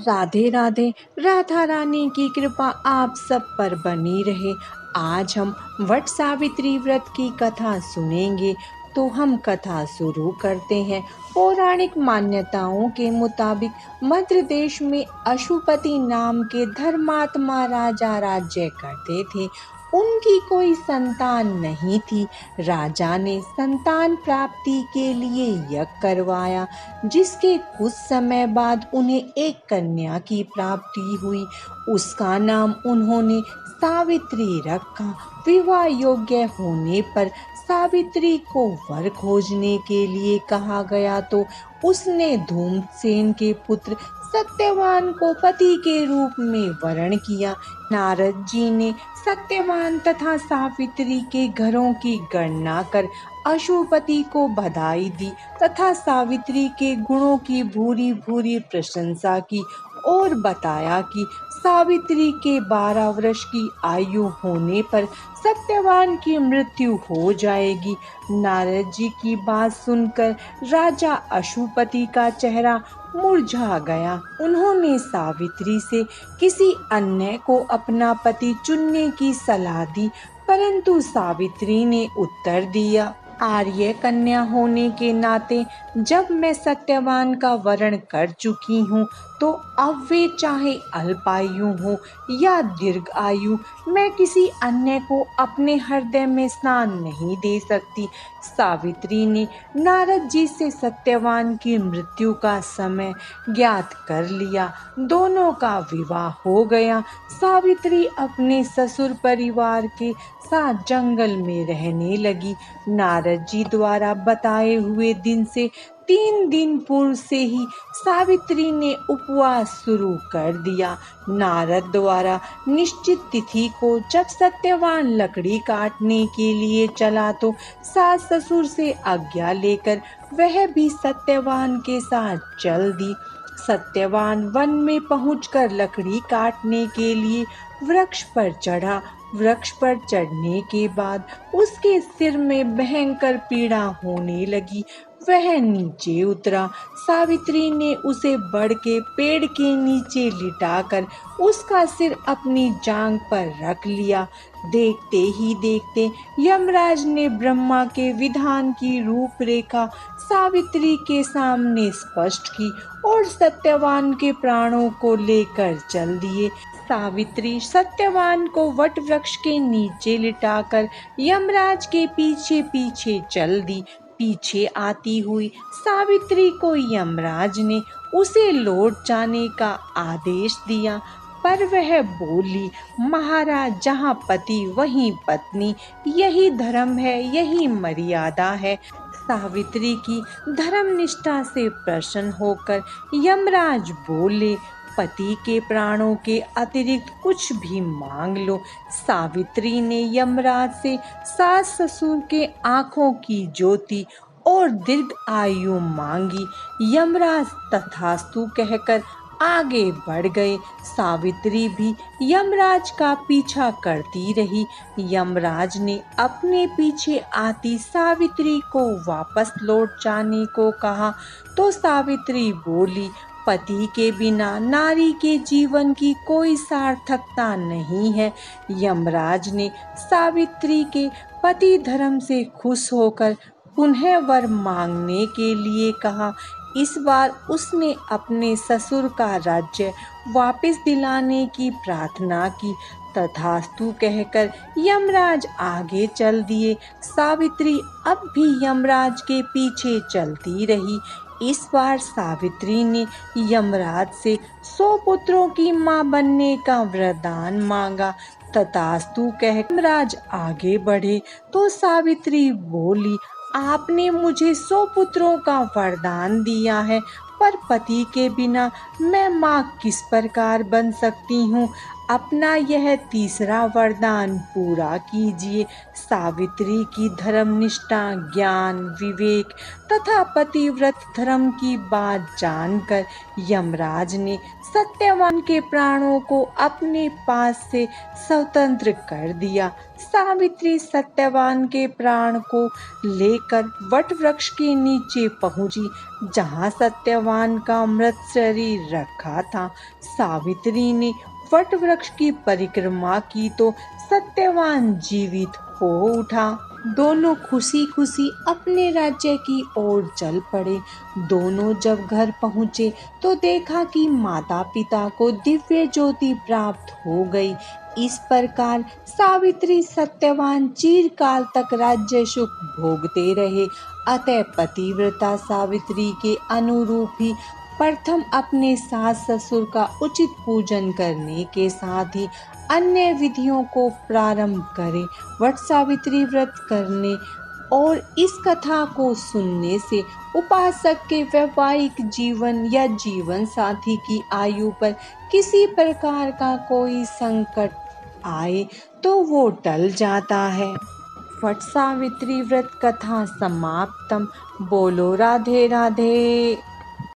राधे राधे। राधा रानी की कृपा आप सब पर बनी रहे। आज हम वट सावित्री व्रत की कथा सुनेंगे। तो हम कथा शुरू करते हैं। पौराणिक मान्यताओं के मुताबिक मध्य देश में अशुपति नाम के धर्मात्मा राजा राज्य करते थे। उनकी कोई संतान नहीं थी। राजा ने संतान प्राप्ति के लिए यज्ञ करवाया, जिसके कुछ समय बाद उन्हें एक कन्या की प्राप्ति हुई। उसका नाम उन्होंने सावित्री रखा। विवाह योग्य होने पर सावित्री को वर खोजने के लिए कहा गया, तो उसने धूमसेन के पुत्र सत्यवान को पति के रूप में वरण किया। नारद जी ने सत्यवान तथा सावित्री के घरों की गणना कर अशुपति को बधाई दी तथा सावित्री के गुणों की भूरी भूरी प्रशंसा की और बताया कि सावित्री के 12 वर्ष की आयु होने पर सत्यवान की मृत्यु हो जाएगी। नारद जी की बात सुनकर राजा अशुपति का चेहरा मुरझा गया। उन्होंने सावित्री से किसी अन्य को अपना पति चुनने की सलाह दी, परंतु सावित्री ने उत्तर दिया, आर्य कन्या होने के नाते जब मैं सत्यवान का वरण कर चुकी हूँ, तो अब वे चाहे अल्पायु हो या दीर्घ आयु, मैं किसी अन्य को अपने हृदय में स्नान नहीं दे सकती। सावित्री ने नारद जी से सत्यवान की मृत्यु का समय ज्ञात कर लिया। दोनों का विवाह हो गया। सावित्री अपने ससुर परिवार के साथ जंगल में रहने लगी। नारद जी द्वारा बताए हुए दिन से 3 दिन पूर्व से ही सावित्री ने उपवास शुरू कर दिया। नारद द्वारा निश्चित तिथि को जब सत्यवान लकड़ी काटने के लिए चला, तो सास ससुर से आज्ञा लेकर वह भी सत्यवान के साथ चल दी। सत्यवान वन में पहुंचकर लकड़ी काटने के लिए वृक्ष पर चढ़ा। वृक्ष पर चढ़ने के बाद उसके सिर में भयंकर पीड़ा होने लगी। वह नीचे उतरा। सावित्री ने उसे बढ़ के पेड़ के नीचे लिटाकर उसका सिर अपनी जांघ पर रख लिया। देखते ही देखते यमराज ने ब्रह्मा के विधान की रूपरेखा सावित्री के सामने स्पष्ट की और सत्यवान के प्राणों को लेकर चल दिए। सावित्री सत्यवान को वट वृक्ष के नीचे लिटाकर यमराज के पीछे पीछे चल दी। पीछे आती हुई सावित्री को यमराज ने उसे लौट जाने का आदेश दिया, पर वह बोली, महाराज, जहाँ पति वहीं पत्नी, यही धर्म है, यही मर्यादा है। सावित्री की धर्मनिष्ठा से प्रसन्न होकर यमराज बोले, पति के प्राणों के अतिरिक्त कुछ भी मांग लो। सावित्री ने यमराज से सास ससुर के आंखों की ज्योति और दीर्घ आयु मांगी। यमराज तथास्तु कहकर आगे बढ़ गए। सावित्री भी यमराज का पीछा करती रही। यमराज ने अपने पीछे आती सावित्री को वापस लौट जाने को कहा, तो सावित्री बोली, पति के बिना नारी के जीवन की कोई सार्थकता नहीं है। यमराज ने सावित्री के पति धर्म से खुश होकर पुनः वर मांगने के लिए कहा। इस बार उसने अपने ससुर का राज्य वापस दिलाने की प्रार्थना की। तथास्तु कहकर यमराज आगे चल दिए। सावित्री अब भी यमराज के पीछे चलती रही। इस बार सावित्री ने यमराज से 100 पुत्रों की मां बनने का वरदान मांगा। तथास्तु कह यमराज आगे बढ़े, तो सावित्री बोली, आपने मुझे 100 पुत्रों का वरदान दिया है, पर पति के बिना मैं मां किस प्रकार बन सकती हूँ। अपना यह तीसरा वरदान पूरा कीजिए। सावित्री की धर्मनिष्ठा, ज्ञान, विवेक तथा पतिव्रत धर्म की बात जानकर यमराज ने सत्यवान के प्राणों को अपने पास से स्वतंत्र कर दिया। सावित्री सत्यवान के प्राण को लेकर वट वृक्ष के नीचे पहुंची, जहां सत्यवान का मृत शरीर रखा था। सावित्री ने वट वृक्ष की परिक्रमा की तो सत्यवान जीवित हो उठा। दोनों खुशी खुशी अपने राज्य की ओर चल पड़े। दोनों जब घर पहुँचे तो देखा कि माता पिता को दिव्य ज्योति प्राप्त हो गई। इस प्रकार सावित्री सत्यवान चिरकाल तक राज्य सुख भोगते रहे। अतः पतिव्रता सावित्री के अनुरूप ही प्रथम अपने सास ससुर का उचित पूजन करने के साथ ही अन्य विधियों को प्रारंभ करें। वट सावित्री व्रत करने और इस कथा को सुनने से उपासक के वैवाहिक जीवन या जीवन साथी की आयु पर किसी प्रकार का कोई संकट आए तो वो टल जाता है। वट सावित्री व्रत कथा समाप्तम। बोलो राधे राधे।